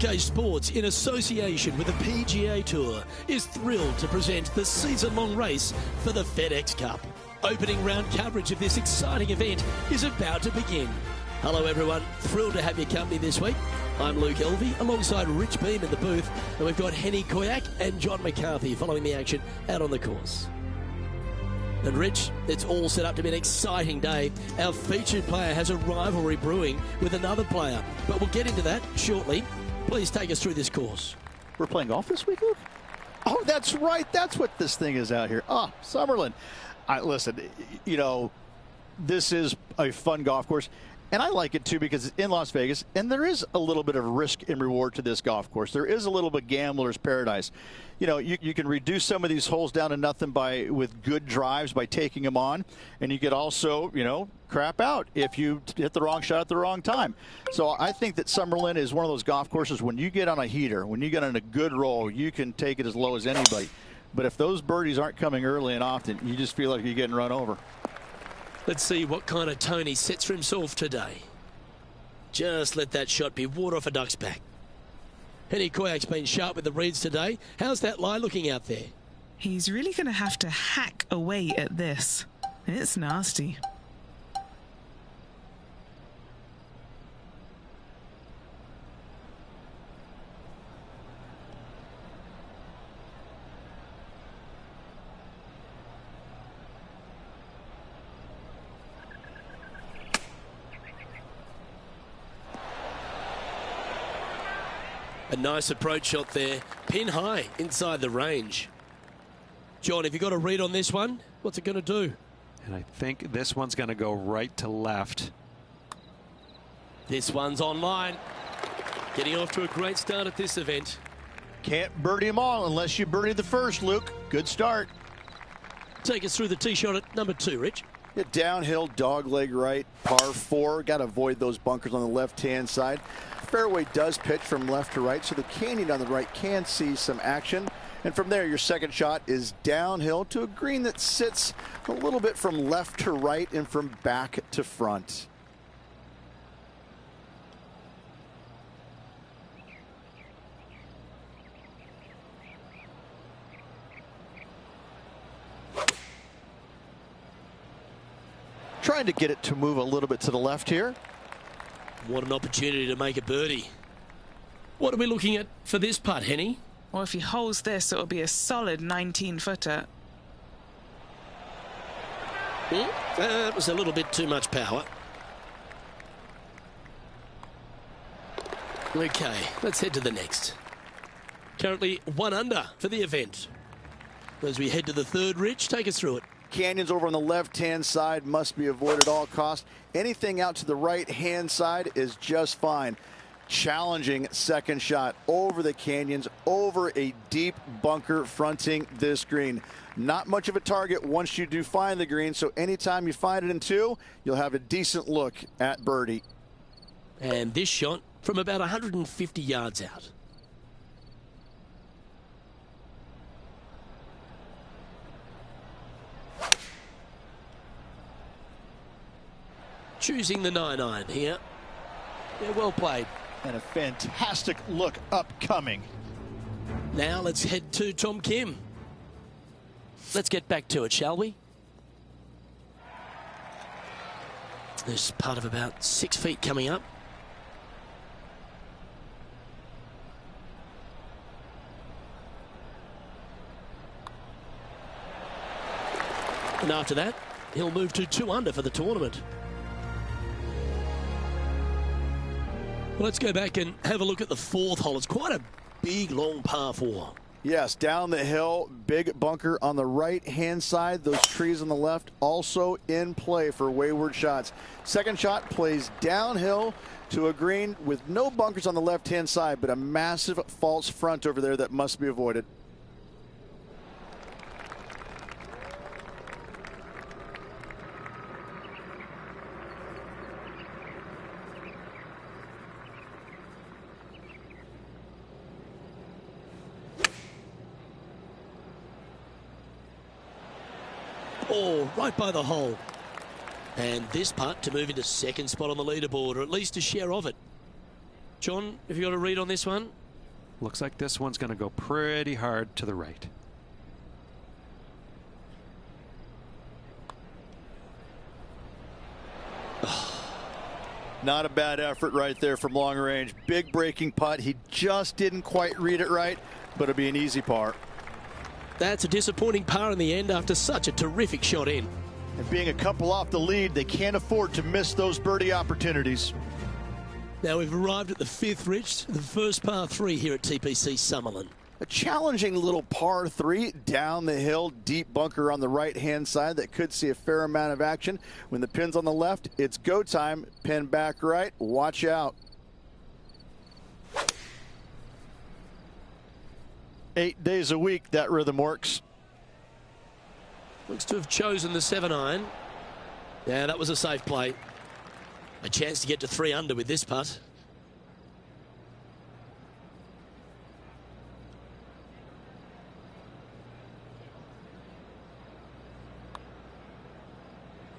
UK Sports, in association with the PGA Tour, is thrilled to present the season-long race for the FedEx Cup. Opening round coverage of this exciting event is about to begin. Hello everyone, thrilled to have your company this week. I'm Luke Elvey, alongside Rich Beam in the booth, and we've got Henny Koyak and John McCarthy following the action out on the course. And Rich, it's all set up to be an exciting day. Our featured player has a rivalry brewing with another player, but we'll get into that shortly. Please take us through this course. We're playing golf this week, Luke? Oh, that's right. That's what this thing is out here. Ah, Summerlin. Listen, you know, this is a fun golf course. And I like it, too, because it's in Las Vegas, and there is a little bit of risk and reward to this golf course. There is a little bit gambler's paradise. You know, you can reduce some of these holes down to nothing with good drives by taking them on, and you could also, you know, crap out if you hit the wrong shot at the wrong time. So I think that Summerlin is one of those golf courses, when you get on a heater, when you get on a good roll, you can take it as low as anybody. But if those birdies aren't coming early and often, you just feel like you're getting run over. Let's see what kind of tone he sets for himself today. Just let that shot be water off a duck's back. Henny Koyak's been sharp with the reads today. How's that lie looking out there? He's really going to have to hack away at this. It's nasty. A nice approach shot there, pin high inside the range. John, have you got a read on this one? What's it going to do? And I think this one's going to go right to left. This one's online. Getting off to a great start at this event. Can't birdie them all unless you birdie the first, Luke. Good start. Take us through the tee shot at number 2, Rich. Yeah, downhill, dogleg right, par 4. Got to avoid those bunkers on the left-hand side. Fairway does pitch from left to right, so the canyon on the right can see some action. And from there, your second shot is downhill to a green that sits a little bit from left to right and from back to front. Trying to get it to move a little bit to the left here. What an opportunity to make a birdie. What are we looking at for this putt, Henny? Well, if he holds this, it'll be a solid 19-footer. That was a little bit too much power. Okay, let's head to the next. Currently 1 under for the event. As we head to the third, Rich, take us through it. Canyons over on the left-hand side must be avoided at all costs. Anything out to the right-hand side is just fine. Challenging second shot over the canyons, over a deep bunker fronting this green. Not much of a target once you do find the green, so anytime you find it in 2, you'll have a decent look at birdie. And this shot from about 150 yards out. Choosing the 9-iron here. Yeah, well played. And a fantastic look upcoming. Now let's head to Tom Kim. Let's get back to it, shall we? There's part of about 6 feet coming up. And after that, he'll move to 2 under for the tournament. Well, let's go back and have a look at the 4th hole. It's quite a big, long par 4. Yes, down the hill, big bunker on the right-hand side. Those trees on the left also in play for wayward shots. Second shot plays downhill to a green with no bunkers on the left-hand side, but a massive false front over there that must be avoided. Oh, right by the hole. And this putt to move into 2nd spot on the leaderboard, or at least a share of it. John, have you got a read on this one? Looks like this one's going to go pretty hard to the right. Not a bad effort right there from long range. Big breaking putt. He just didn't quite read it right, but it'll be an easy par. That's a disappointing par in the end after such a terrific shot in. And being a couple off the lead, they can't afford to miss those birdie opportunities. Now we've arrived at the fifth, Rich, the first par 3 here at TPC Summerlin. A challenging little par 3 down the hill, deep bunker on the right-hand side that could see a fair amount of action. When the pin's on the left, it's go time. Pin back right. Watch out. 8 days a week, that rhythm works. Looks to have chosen the 7-iron. Yeah, that was a safe play. A chance to get to 3 under with this putt.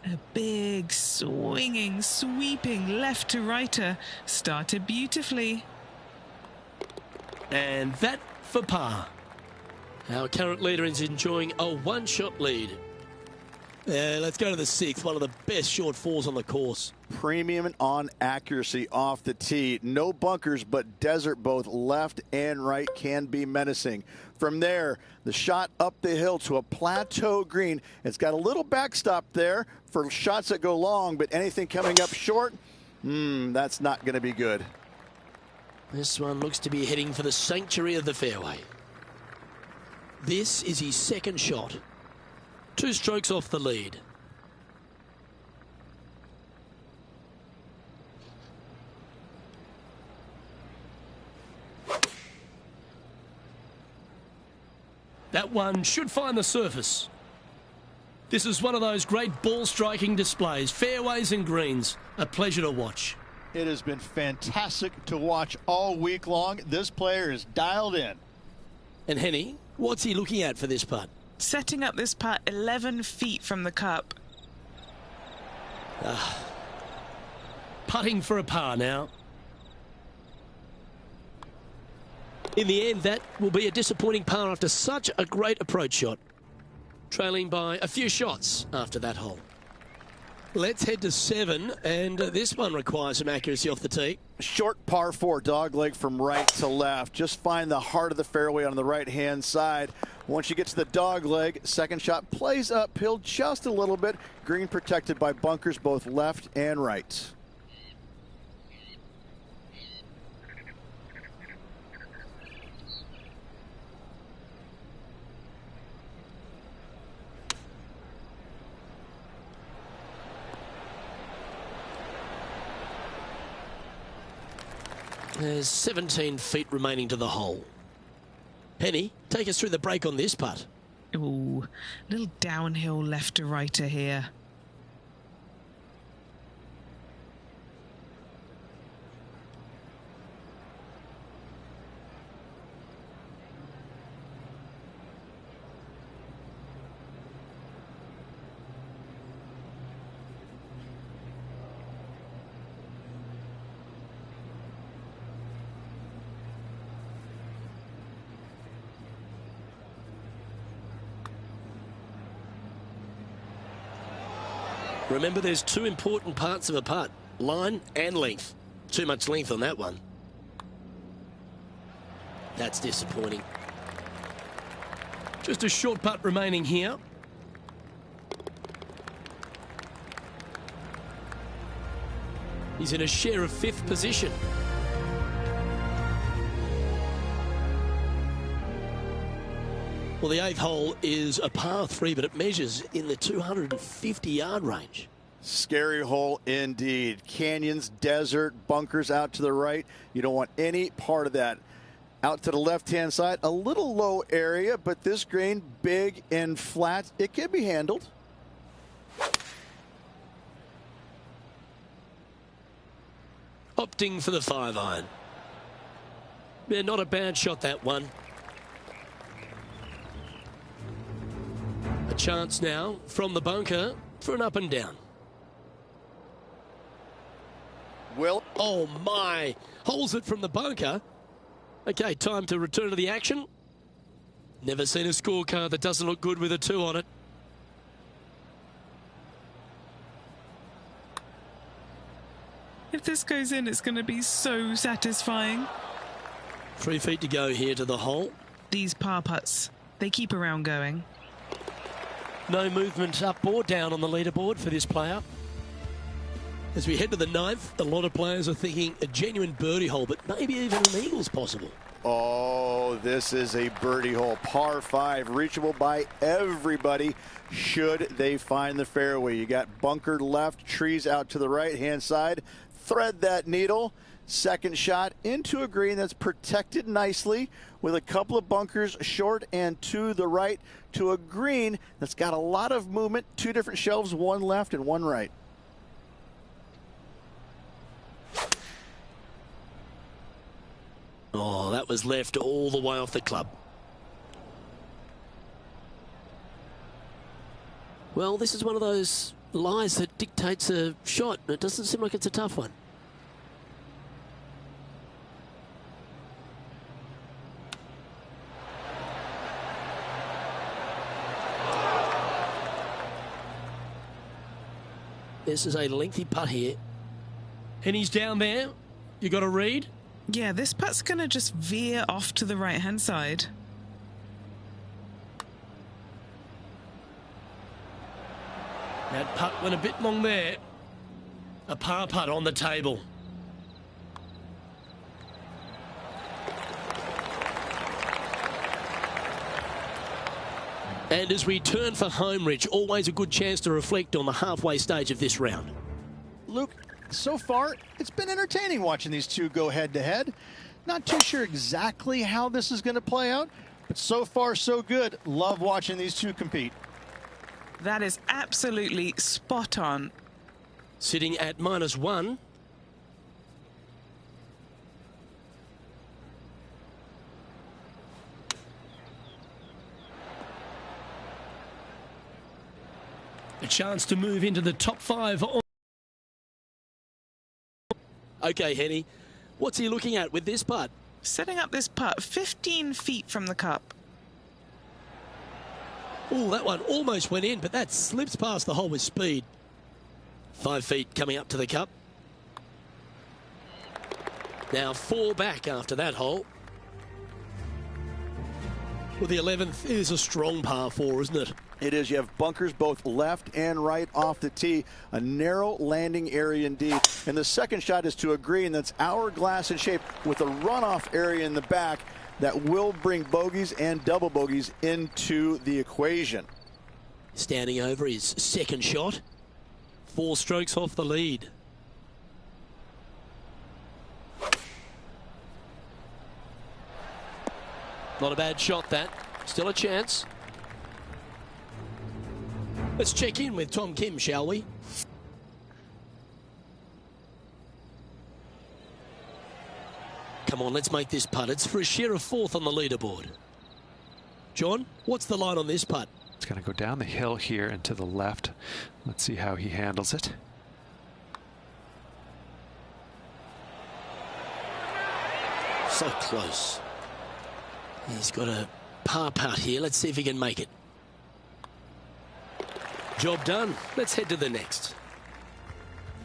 A big, swinging, sweeping left to righter started beautifully. And that for par. Our current leader is enjoying a one-shot lead. Let's go to the 6th, one of the best short fours on the course. Premium on accuracy off the tee. No bunkers, but desert both left and right can be menacing. From there, the shot up the hill to a plateau green. It's got a little backstop there for shots that go long, but anything coming up short, that's not going to be good. This one looks to be heading for the sanctuary of the fairway. This is his second shot. 2 strokes off the lead. That one should find the surface. This is one of those great ball striking displays. Fairways and greens. A pleasure to watch. It has been fantastic to watch all week long. This player is dialed in. And Henny, what's he looking at for this putt? Setting up this putt 11 feet from the cup. Putting for a par now. In the end, that will be a disappointing par after such a great approach shot. Trailing by a few shots after that hole. Let's head to 7, and this one requires some accuracy off the tee. Short par 4, dog leg from right to left. Just find the heart of the fairway on the right-hand side. Once you get to the dog leg, second shot plays uphill just a little bit. Green protected by bunkers both left and right. There's 17 feet remaining to the hole. Henny, take us through the break on this putt. Ooh, little downhill left to righter here. Remember, there's 2 important parts of a putt, line and length. Too much length on that one. That's disappointing. Just a short putt remaining here. He's in a share of 5th position. Well, the 8th hole is a par 3, but it measures in the 250-yard range. Scary hole indeed. Canyons, desert, bunkers out to the right. You don't want any part of that. Out to the left-hand side, a little low area, but this green, big and flat, it can be handled. Opting for the 5-iron. Yeah, not a bad shot, that one. A chance now from the bunker for an up and down. Will. Oh my, holds it from the bunker. Okay, time to return to the action. Never seen a scorecard that doesn't look good with a 2 on it. If this goes in, it's going to be so satisfying. 3 feet to go here to the hole. These par putts, they keep a round going. No movement up or down on the leaderboard for this player. As we head to the 9th, a lot of players are thinking a genuine birdie hole, but maybe even an eagle's possible. Oh, this is a birdie hole. Par 5, reachable by everybody should they find the fairway. You got bunkered left, trees out to the right-hand side. Thread that needle. Second shot into a green that's protected nicely with a couple of bunkers short and to the right to a green that's got a lot of movement. 2 different shelves, 1 left and 1 right. Oh, that was left all the way off the club. Well, this is one of those lies that dictates a shot. It doesn't seem like it's a tough one. This is a lengthy putt here. And he's down there. You got to read. Yeah, this putt's going to just veer off to the right-hand side. That putt went a bit long there. A par putt on the table. And as we turn for home, Rich, always a good chance to reflect on the halfway stage of this round. Luke, so far, it's been entertaining watching these two go head-to-head. Not too sure exactly how this is going to play out, but so far, so good. Love watching these two compete. That is absolutely spot on. Sitting at -1. A chance to move into the top 5. Okay, Henny, what's he looking at with this putt? Setting up this putt 15 feet from the cup. Oh, that one almost went in, but that slips past the hole with speed. 5 feet coming up to the cup. Now 4 back after that hole. Well, the 11th is a strong par 4, isn't it? It is. You have bunkers both left and right off the tee. A narrow landing area indeed. And the second shot is to a green that's hourglass in shape with a runoff area in the back that will bring bogeys and double bogeys into the equation. Standing over his second shot. 4 strokes off the lead. Not a bad shot, that. Still a chance. Let's check in with Tom Kim, shall we? Come on, let's make this putt. It's for a share of 4th on the leaderboard. John, what's the line on this putt? It's going to go down the hill here and to the left. Let's see how he handles it. So close. He's got a par putt here. Let's see if he can make it. Job done. Let's head to the next.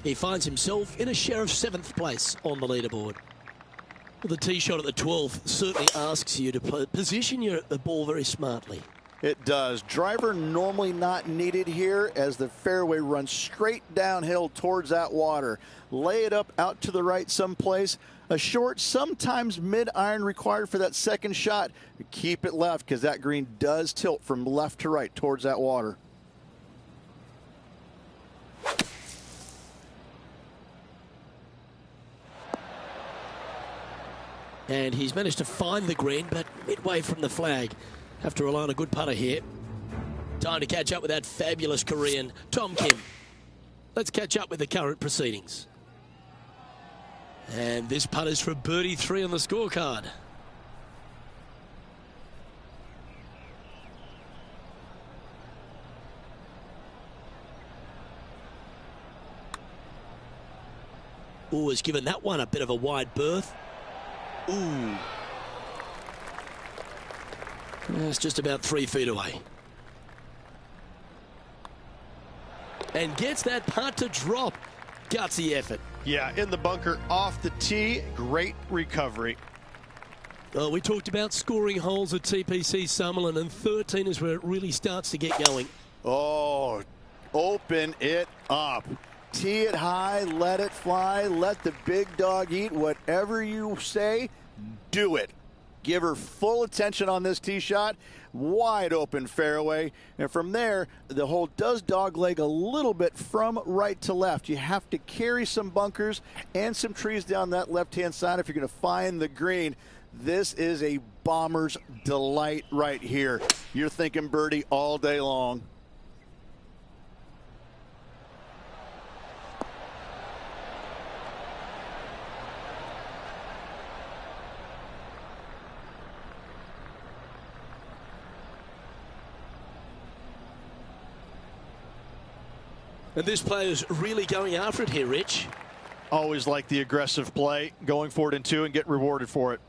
He finds himself in a share of 7th place on the leaderboard. Well, the tee shot at the 12th certainly asks you to position the ball very smartly. It does. Driver normally not needed here as the fairway runs straight downhill towards that water. Lay it up out to the right someplace. A short, sometimes mid-iron required for that second shot. Keep it left because that green does tilt from left to right towards that water. And he's managed to find the green, but midway from the flag. Have to rely on a good putter here. Time to catch up with that fabulous Korean, Tom Kim. Let's catch up with the current proceedings. And this putt is for birdie 3 on the scorecard. Oh, has given that one a bit of a wide berth. Ooh. It's just about 3 feet away. And gets that putt to drop. Gutsy effort. Yeah, in the bunker, off the tee. Great recovery. Oh, we talked about scoring holes at TPC Summerlin, and 13 is where it really starts to get going. Oh, open it up. Tee it high, let it fly, let the big dog eat. Whatever you say, do it. Give her full attention on this tee shot. Wide open fairway. And from there, the hole does dogleg a little bit from right to left. You have to carry some bunkers and some trees down that left-hand side if you're going to find the green. This is a bomber's delight right here. You're thinking birdie all day long. And this player's really going after it here, Rich. Always like the aggressive play, going for it in 2 and get rewarded for it.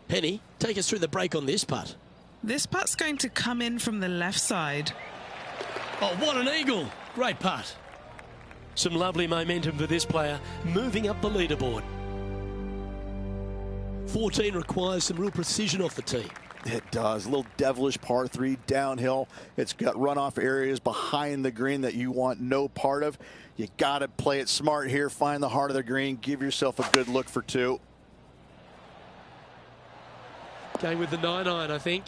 Penny, take us through the break on this putt. This putt's going to come in from the left side. Oh, what an eagle. Great putt. Some lovely momentum for this player, moving up the leaderboard. 14 requires some real precision off the tee. It does. A little devilish par 3 downhill. It's got runoff areas behind the green that you want no part of. You got to play it smart here. Find the heart of the green. Give yourself a good look for 2. Going with the 9-iron, I think.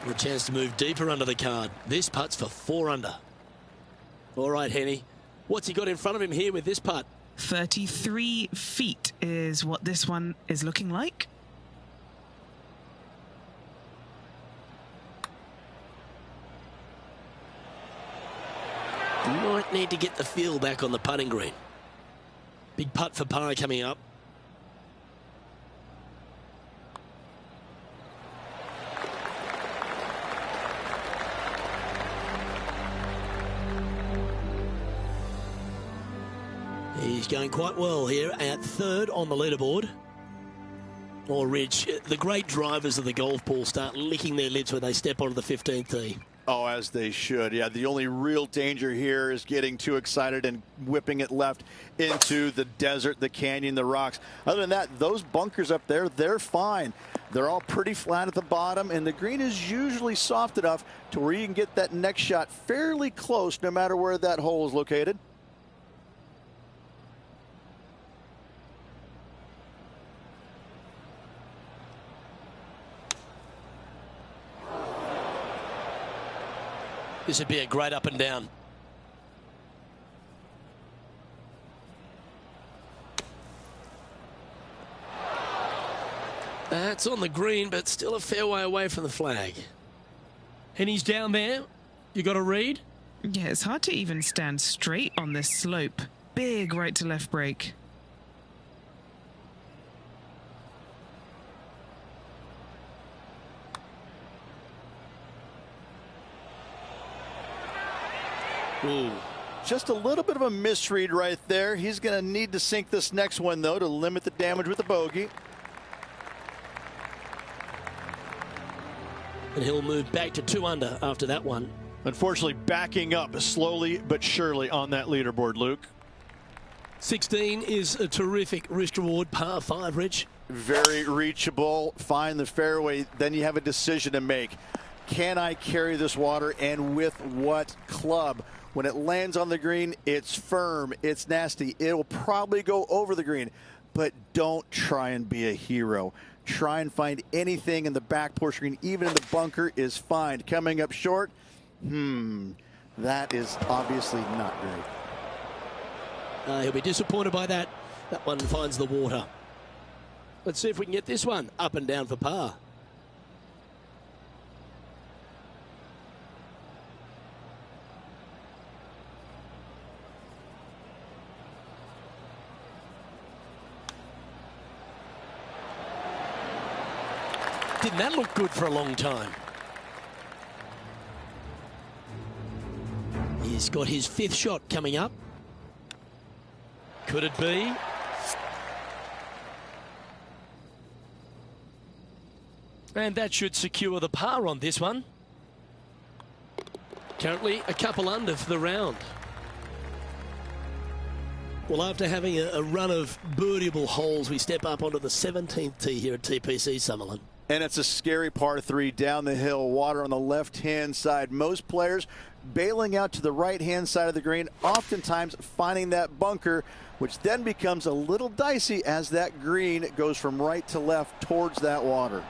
A chance to move deeper under the card. This putt's for 4 under. All right, Henny. What's he got in front of him here with this putt? 33 feet is what this one is looking like. Might need to get the feel back on the putting green. Big putt for par coming up. He's going quite well here at 3rd on the leaderboard. Or Rich, the great drivers of the golf ball start licking their lips when they step onto the 15th tee. Oh, as they should. Yeah, the only real danger here is getting too excited and whipping it left into the desert, the canyon, the rocks. Other than that, those bunkers up there, they're fine. They're all pretty flat at the bottom, and the green is usually soft enough to where you can get that next shot fairly close no matter where that hole is located. This would be a great up and down. That's on the green, but still a fair way away from the flag. And he's down there. You got a read? Yeah, it's hard to even stand straight on this slope. Big right to left break. Ooh. Just a little bit of a misread right there. He's going to need to sink this next one, though, to limit the damage with the bogey. And he'll move back to 2 under after that one. Unfortunately, backing up slowly but surely on that leaderboard, Luke. 16 is a terrific risk reward, par 5, Rich. Very reachable. Find the fairway. Then you have a decision to make. Can I carry this water, and with what club? When it lands on the green, it's firm, it's nasty. It'll probably go over the green, but don't try and be a hero. Try and find anything in the back portion green, even in the bunker, is fine. Coming up short, that is obviously not great. He'll be disappointed by that. That one finds the water. Let's see if we can get this one up and down for par. Didn't that look good for a long time? He's got his 5th shot coming up. Could it be? And that should secure the par on this one. Currently a couple under for the round. Well, after having a run of birdieable holes, we step up onto the 17th tee here at TPC Summerlin. And it's a scary par 3 down the hill, water on the left-hand side. Most players bailing out to the right-hand side of the green, oftentimes finding that bunker, which then becomes a little dicey as that green goes from right to left towards that water.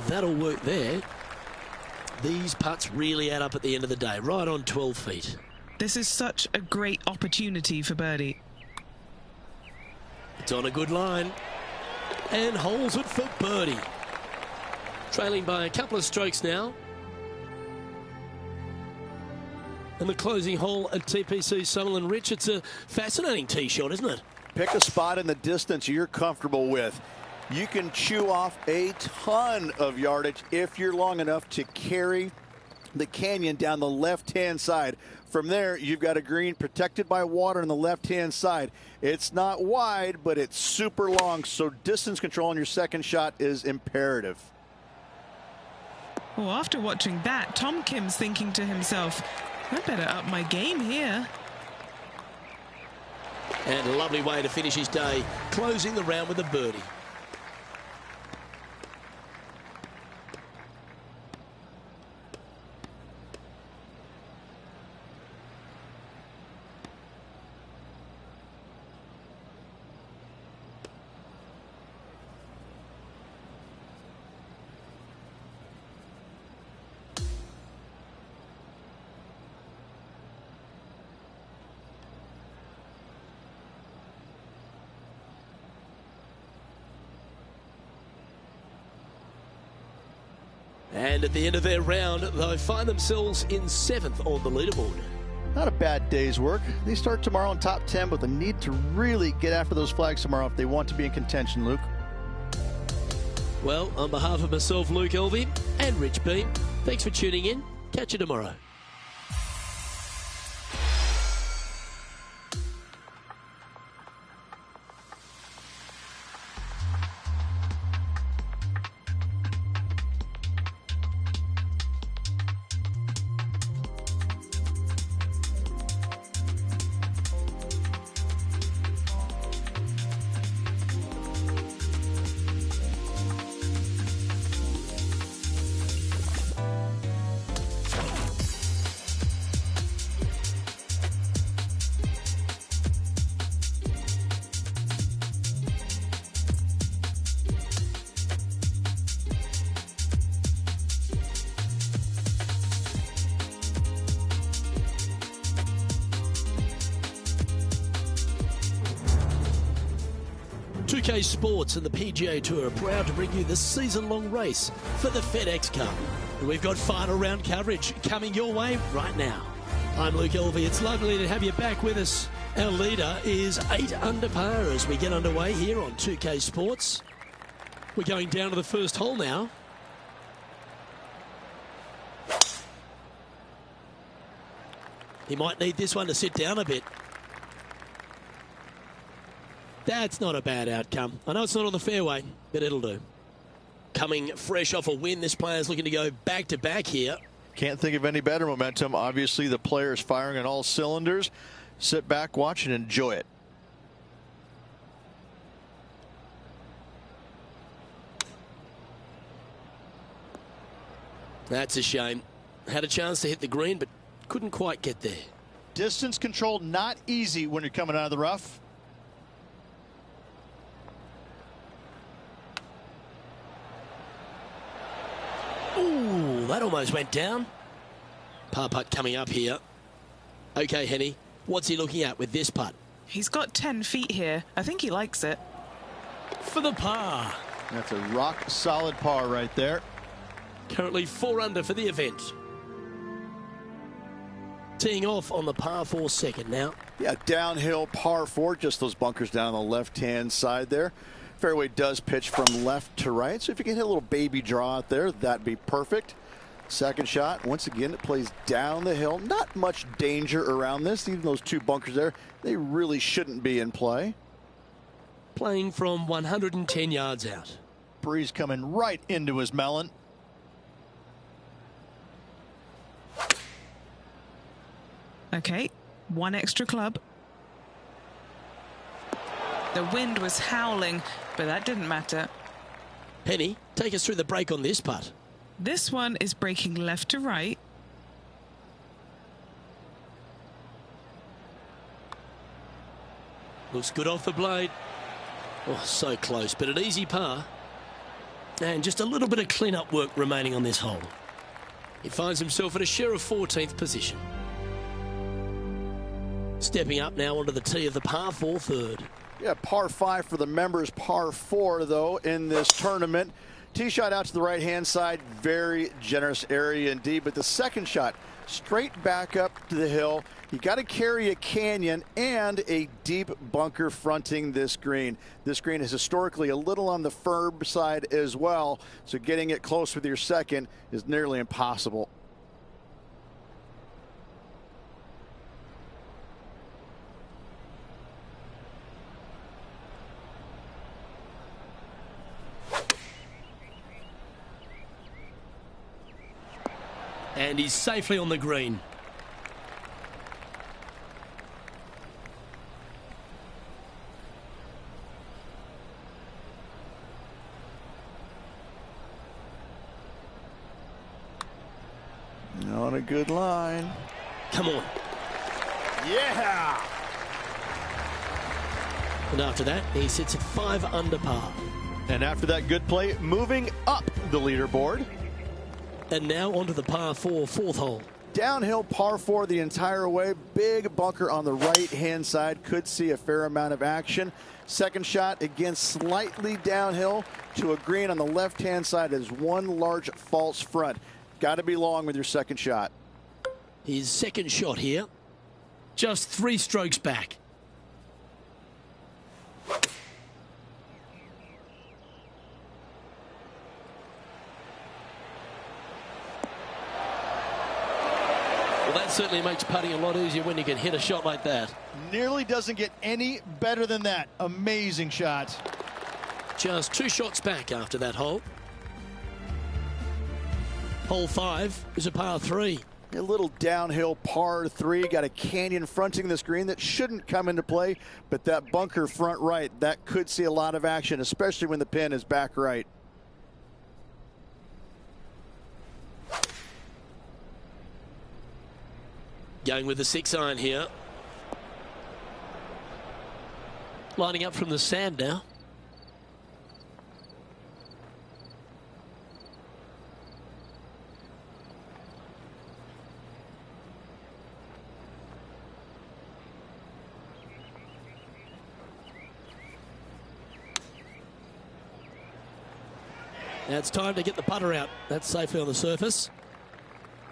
That'll work there. These putts really add up at the end of the day, right on 12 feet. This is such a great opportunity for birdie. It's on a good line and holds it for birdie. Trailing by a couple of strokes now. And the closing hole at TPC Summerlin. Rich, it's a fascinating tee shot, isn't it? Pick a spot in the distance you're comfortable with. You can chew off a ton of yardage if you're long enough to carry the canyon down the left-hand side. From there, you've got a green protected by water on the left-hand side. It's not wide, but it's super long, so distance control on your second shot is imperative. Well, after watching that, Tom Kim's thinking to himself, I better up my game here. And a lovely way to finish his day, closing the round with a birdie. And at the end of their round, they find themselves in 7th on the leaderboard. Not a bad day's work. They start tomorrow in top 10, but they need to really get after those flags tomorrow if they want to be in contention, Luke. Well, on behalf of myself, Luke Elvey, and Rich B, thanks for tuning in. Catch you tomorrow. TPC Sports and the PGA Tour are proud to bring you the season-long race for the FedEx Cup. And we've got final round coverage coming your way right now. I'm Luke Elvey. It's lovely to have you back with us. Our leader is 8 under par as we get underway here on 2K Sports. We're going down to the first hole now. He might need this one to sit down a bit. That's not a bad outcome. I know it's not on the fairway, but it'll do. Coming fresh off a win, this player's looking to go back-to-back here. Can't think of any better momentum. Obviously, the player's firing on all cylinders. Sit back, watch, and enjoy it. That's a shame. Had a chance to hit the green, but couldn't quite get there. Distance control not easy when you're coming out of the rough. Ooh, that almost went down. Par putt coming up here. Okay, Henny, what's he looking at with this putt? He's got 10 feet here. I think he likes it. For the par. That's a rock solid par right there. Currently 4 under for the event. Teeing off on the par 4 second now. Yeah, downhill par 4, just those bunkers down on the left-hand side there. Fairway does pitch from left to right, so if you can hit a little baby draw out there, that'd be perfect. Second shot, once again, it plays down the hill. Not much danger around this. Even those two bunkers there, they really shouldn't be in play. Playing from 110 yards out. Breeze coming right into his melon. Okay, one extra club. The wind was howling, but that didn't matter. Penny, take us through the break on this putt. This one is breaking left to right. Looks good off the blade. Oh, so close, but an easy par. And just a little bit of clean-up work remaining on this hole. He finds himself at a share of 14th position. Stepping up now onto the tee of the par 4 third. Yeah, par 5 for the members, par 4 though in this tournament. Tee shot out to the right-hand side, very generous area indeed. But the second shot, straight back up to the hill. You got to carry a canyon and a deep bunker fronting this green. This green is historically a little on the firm side as well, so getting it close with your second is nearly impossible. And he's safely on the green. On a good line. Come on. Yeah! And after that, he sits at 5 under par. And after that good play, moving up the leaderboard. And now onto the par 4 fourth hole. Downhill par 4 the entire way. Big bunker on the right-hand side. Could see a fair amount of action. Second shot, again, slightly downhill to a green on the left-hand side as one large false front. Got to be long with your second shot. His second shot here, just 3 strokes back. Well, that certainly makes putting a lot easier when you can hit a shot like that. Nearly doesn't get any better than that. Amazing shot. Just 2 shots back after that hole. Hole 5 is a par 3. A little downhill par 3. Got a canyon fronting this green that shouldn't come into play, but that bunker front right, that could see a lot of action, especially when the pin is back right. Going with the 6-iron here. Lining up from the sand now. Now it's time to get the putter out. That's safely on the surface.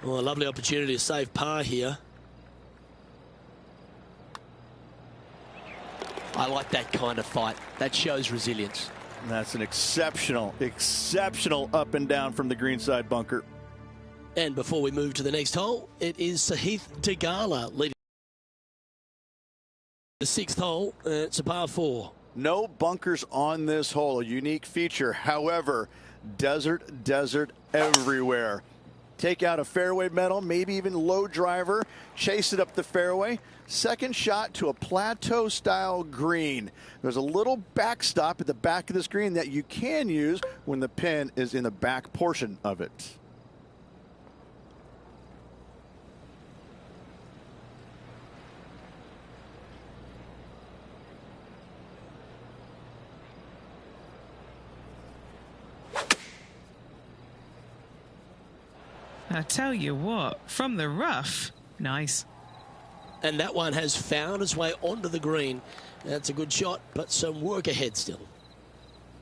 Oh, a lovely opportunity to save par here. I like that kind of fight. That shows resilience. And that's an exceptional up and down from the greenside bunker. And before we move to the next hole, it is Sahith Theegala leading the 6th hole. It's a par 4. No bunkers on this hole, a unique feature. However, desert everywhere. Take out a fairway metal, maybe even low driver, chase it up the fairway. Second shot to a plateau style green. There's a little backstop at the back of this green that you can use when the pin is in the back portion of it. I tell you what, from the rough, nice. And that one has found its way onto the green. That's a good shot, but some work ahead still.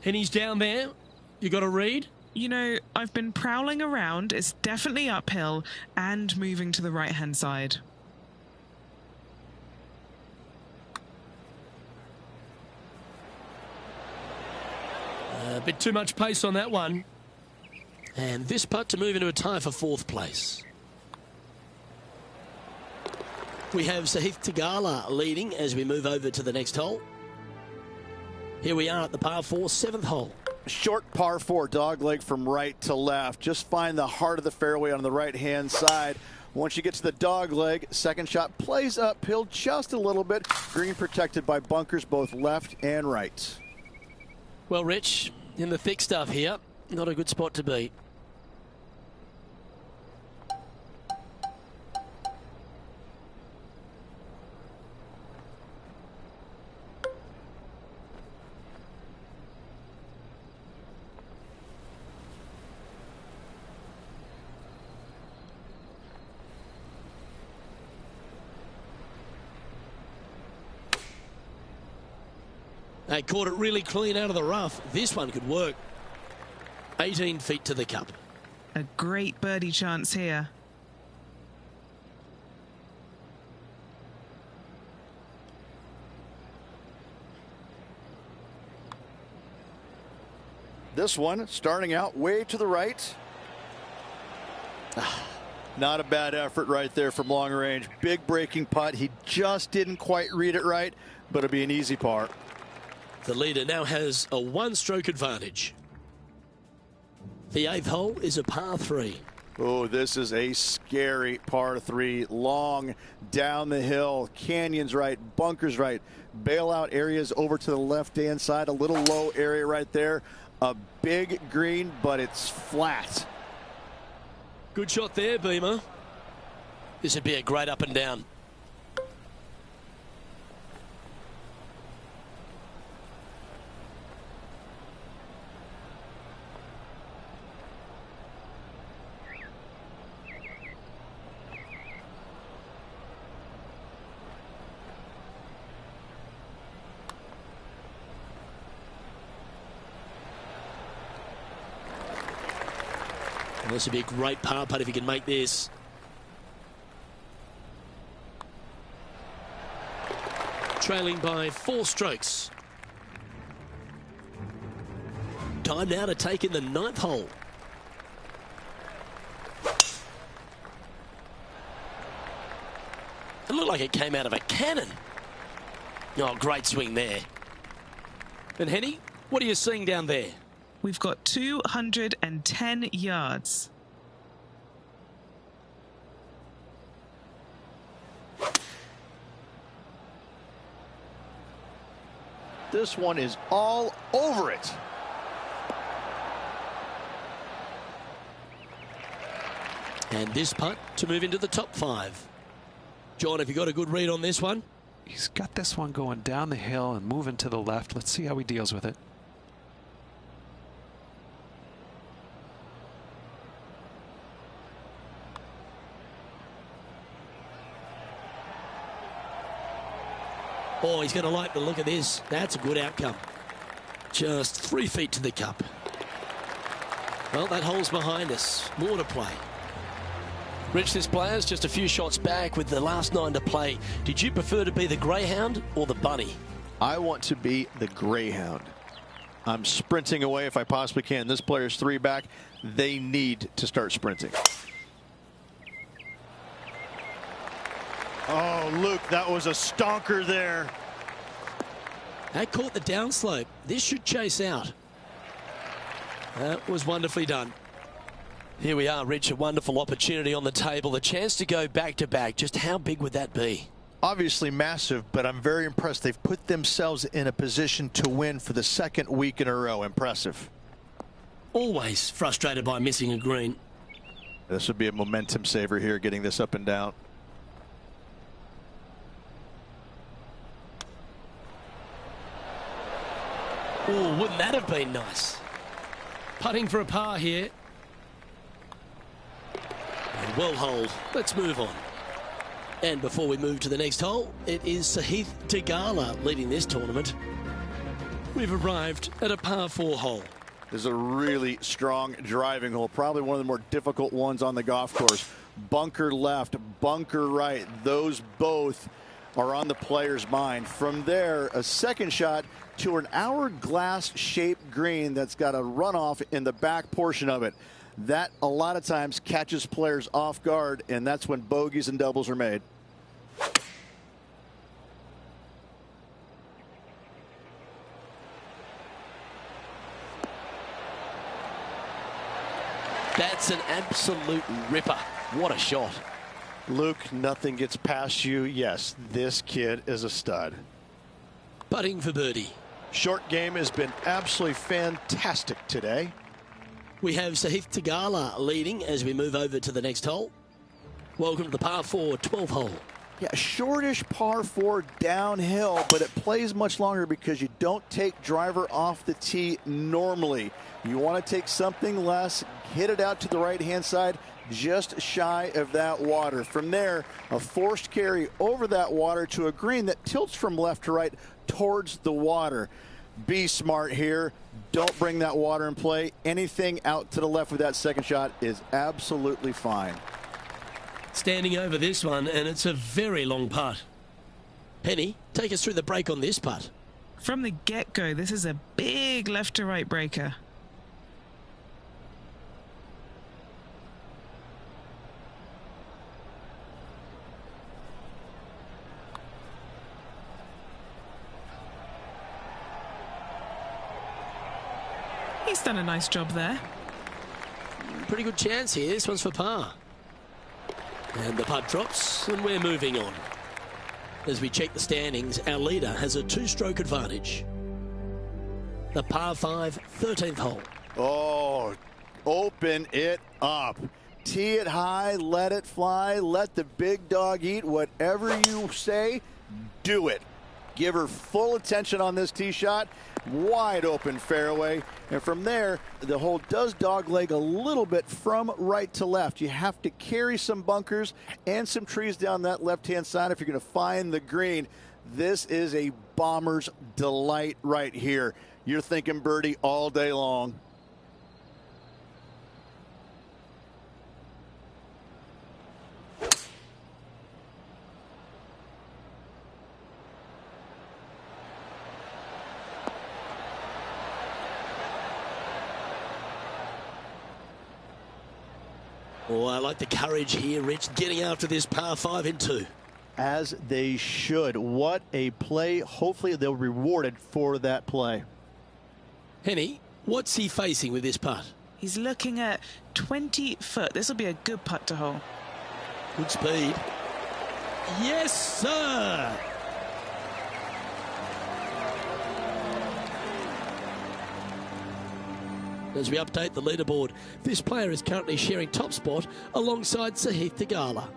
Henny's down there. You got a read? You know, I've been prowling around. It's definitely uphill and moving to the right-hand side. A bit too much pace on that one. And this putt to move into a tie for 4th place. We have Sahith Theegala leading as we move over to the next hole. Here we are at the par 4, 7th hole. Short par 4, dog leg from right to left. Just find the heart of the fairway on the right-hand side. Once you get to the dog leg, second shot plays uphill just a little bit. Green protected by bunkers both left and right. Well, Rich, in the thick stuff here, not a good spot to be. They caught it really clean out of the rough. This one could work. 18 feet to the cup. A great birdie chance here. This one starting out way to the right. Not a bad effort right there from long range. Big breaking putt. He just didn't quite read it right, but it'll be an easy par. The leader now has a 1-stroke advantage. The 8th hole is a par 3. Oh, this is a scary par 3. Long down the hill. Canyons right, bunkers right. Bailout areas over to the left-hand side. A little low area right there. A big green, but it's flat. Good shot there, Beamer. This would be a great up and down. And this would be a great par putt if he can make this. Trailing by 4 strokes. Time now to take in the 9th hole. It looked like it came out of a cannon. Oh, great swing there. And Henny, what are you seeing down there? We've got 210 yards. This one is all over it. And this putt to move into the top 5. John, have you got a good read on this one? He's got this one going down the hill and moving to the left. Let's see how he deals with it. Oh, he's going to like the look of this. That's a good outcome. Just 3 feet to the cup. Well, that hole's behind us. More to play. Rich, this player's just a few shots back with the last 9 to play. Did you prefer to be the greyhound or the bunny? I want to be the greyhound. I'm sprinting away if I possibly can. This player's 3 back. They need to start sprinting. Oh, Luke, that was a stonker there. That caught the downslope. This should chase out. That was wonderfully done. Here we are, Rich, a wonderful opportunity on the table. The chance to go back-to-back. Just how big would that be? Obviously massive, but I'm very impressed. They've put themselves in a position to win for the 2nd week in a row. Impressive. Always frustrated by missing a green. This would be a momentum saver here, getting this up and down. Oh, wouldn't that have been nice? Putting for a par here. And well holed. Let's move on. And before we move to the next hole, it is Sahith Theegala leading this tournament. We've arrived at a par 4 hole. This is a really strong driving hole, probably one of the more difficult ones on the golf course. Bunker left, bunker right. Those both are on the player's mind. From there, a second shot to an hourglass-shaped green that's got a runoff in the back portion of it. That a lot of times catches players off guard, and that's when bogeys and doubles are made. That's an absolute ripper. What a shot. Luke, nothing gets past you. Yes, this kid is a stud. Putting for birdie. Short game has been absolutely fantastic today. We have Sahith Theegala leading as we move over to the next hole. Welcome to the par 4 12th hole. Yeah, shortish par 4 downhill, but it plays much longer because you don't take driver off the tee normally. You want to take something less, hit it out to the right-hand side, just shy of that water. From there, a forced carry over that water to a green that tilts from left to right towards the water. Be smart here. Don't bring that water in play. Anything out to the left with that second shot is absolutely fine. Standing over this one, and it's a very long putt. Penny, take us through the break on this putt. From the get-go, this is a big left to right breaker. He's done a nice job there. Pretty good chance here. This one's for par. And the putt drops, and we're moving on. As we check the standings, our leader has a 2-stroke advantage. The par 5 13th hole. Oh, open it up. Tee it high, let it fly, let the big dog eat. Whatever you say, do it. Give her full attention on this tee shot. Wide open fairway. And from there, the hole does dogleg a little bit from right to left. You have to carry some bunkers and some trees down that left-hand side if you're going to find the green. This is a bomber's delight right here. You're thinking birdie all day long. Oh, I like the courage here, Rich, getting after this par 5 in 2. As they should. What a play. Hopefully they'll be rewarded for that play. Henny, what's he facing with this putt? He's looking at 20 foot. This will be a good putt to hole. Good speed. Yes, sir. As we update the leaderboard, this player is currently sharing top spot alongside Sahith Theegala.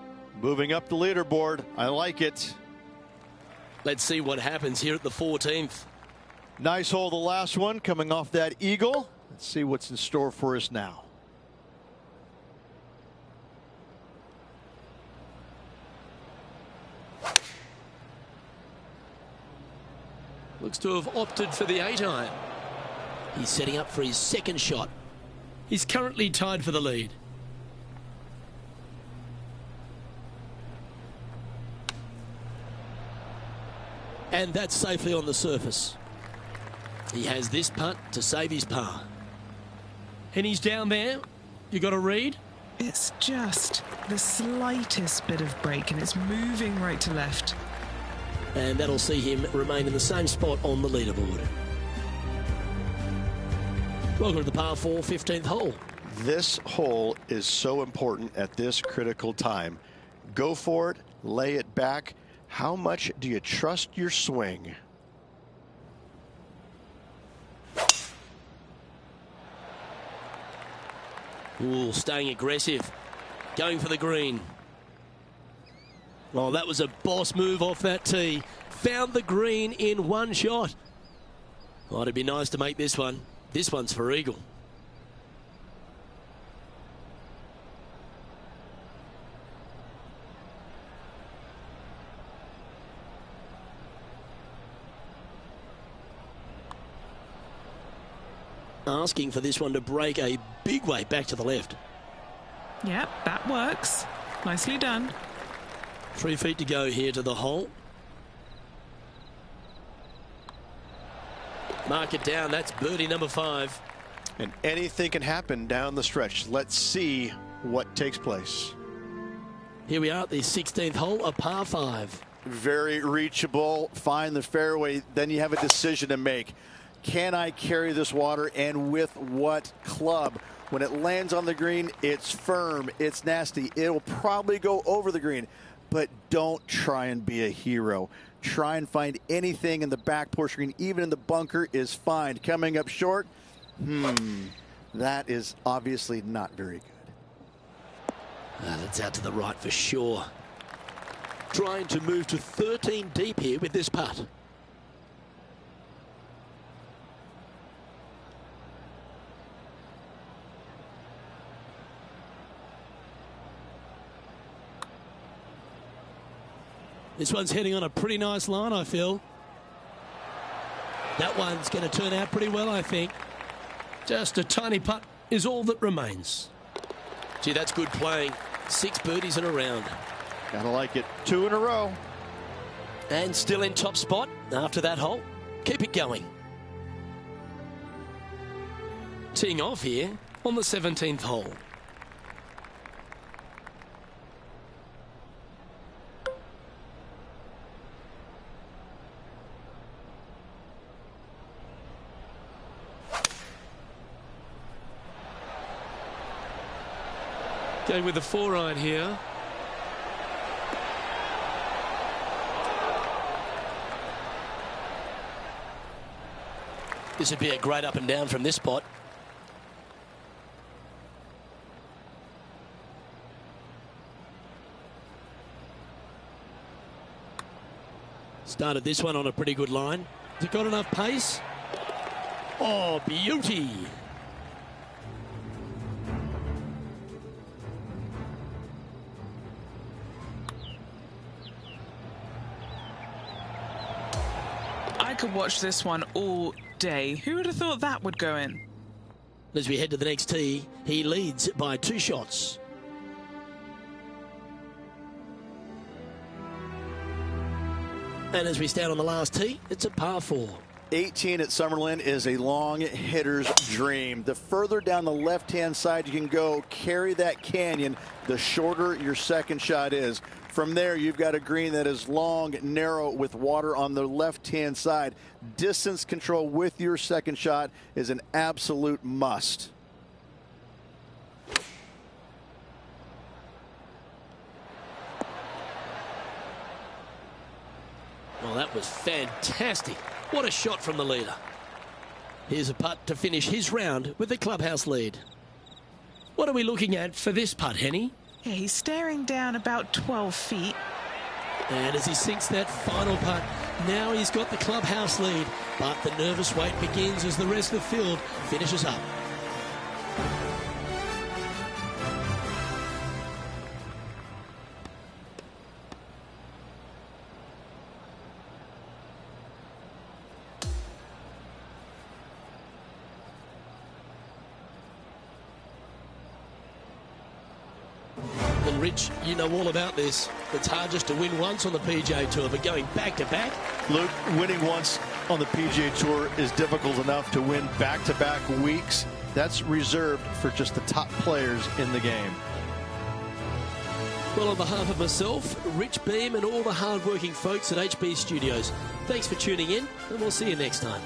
Moving up the leaderboard. I like it. Let's see what happens here at the 14th. Nice hole, the last one, coming off that eagle. Let's see what's in store for us now. Looks to have opted for the 8-iron. He's setting up for his second shot. He's currently tied for the lead. And that's safely on the surface. He has this putt to save his par. And he's down there. You got a read? It's just the slightest bit of break, and it's moving right to left. And that'll see him remain in the same spot on the leaderboard. Welcome to the par 4 15th hole. This hole is so important at this critical time. Go for it, lay it back. How much do you trust your swing? Ooh, staying aggressive. Going for the green. Oh, that was a boss move off that tee. Found the green in one shot. Oh, it'd be nice to make this one. This one's for eagle. Asking for this one to break a big way back to the left. Yep, that works. Nicely done. 3 feet to go here to the hole. Mark it down. That's birdie number 5. And anything can happen down the stretch. Let's see what takes place. Here we are at the 16th hole, a par 5. Very reachable. Find the fairway. Then you have a decision to make. Can I carry this water, and with what club? When it lands on the green, it's firm, it's nasty. It'll probably go over the green, but don't try and be a hero. Try and find anything in the back portion green, even in the bunker is fine. Coming up short, that is obviously not very good. That's out to the right for sure. Trying to move to 13 deep here with this putt. This one's heading on a pretty nice line, I feel. That one's going to turn out pretty well, I think. Just a tiny putt is all that remains. Gee, that's good playing. 6 birdies in a round. Gotta like it. 2 in a row. And still in top spot after that hole. Keep it going. Teeing off here on the 17th hole. Going with the 4-iron here. This would be a great up and down from this spot. Started this one on a pretty good line. Has it got enough pace? Oh, beauty. I could watch this one all day. Who would have thought that would go in? As we head to the next tee, he leads by 2 shots. And as we stand on the last tee, it's a par 4. 18 at Summerlin is a long hitter's dream. The further down the left-hand side you can go, carry that canyon, the shorter your second shot is. From there, you've got a green that is long, narrow, with water on the left-hand side. Distance control with your second shot is an absolute must. Well, that was fantastic. What a shot from the leader. Here's a putt to finish his round with the clubhouse lead. What are we looking at for this putt, Henny? Yeah, he's staring down about 12 feet. And as he sinks that final putt, now he's got the clubhouse lead. But the nervous wait begins as the rest of the field finishes up. And Rich, you know all about this. It's hard just to win once on the PGA Tour, but going back to back. Luke, winning once on the PGA Tour is difficult enough. To win back-to-back weeks, that's reserved for just the top players in the game. Well, on behalf of myself, Rich Beam, and all the hard-working folks at HB Studios, thanks for tuning in, and we'll see you next time.